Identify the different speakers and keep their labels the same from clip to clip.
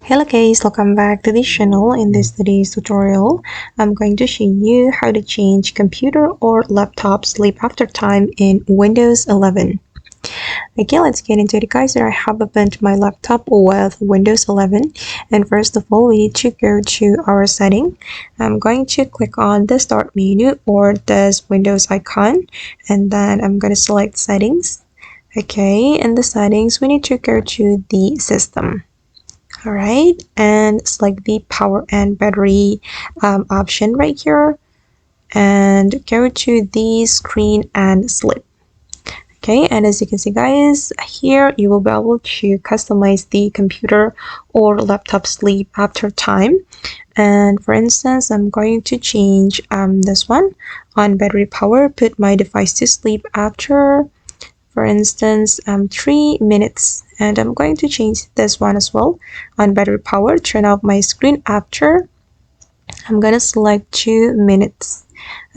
Speaker 1: Hello guys, welcome back to this channel. In this today's tutorial, I'm going to show you how to change computer or laptop sleep after time in Windows 11. Okay, let's get into it guys. Here I have opened my laptop with Windows 11, and first of all we need to go to our setting. I'm going to click on the start menu or this Windows icon, and then I'm going to select settings. Okay, in the settings we need to go to the system. Alright, and select the power and battery option right here, and go to the screen and sleep. Okay, and as you can see guys, here you will be able to customize the computer or laptop sleep after time. And for instance, I'm going to change this one on battery power, put my device to sleep after, for instance, 3 minutes, and I'm going to change this one as well on battery power, turn off my screen after, I'm gonna select 2 minutes.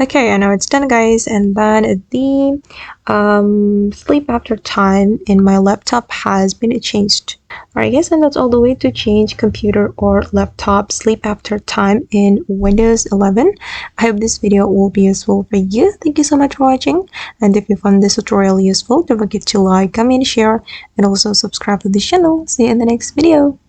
Speaker 1: Okay, and now it's done guys, and then the sleep after time in my laptop has been changed. Alright guys, and that's all the way to change computer or laptop sleep after time in Windows 11. I hope this video will be useful for you. Thank you so much for watching, and if you found this tutorial useful, don't forget to like, comment, share, and also subscribe to the channel. See you in the next video.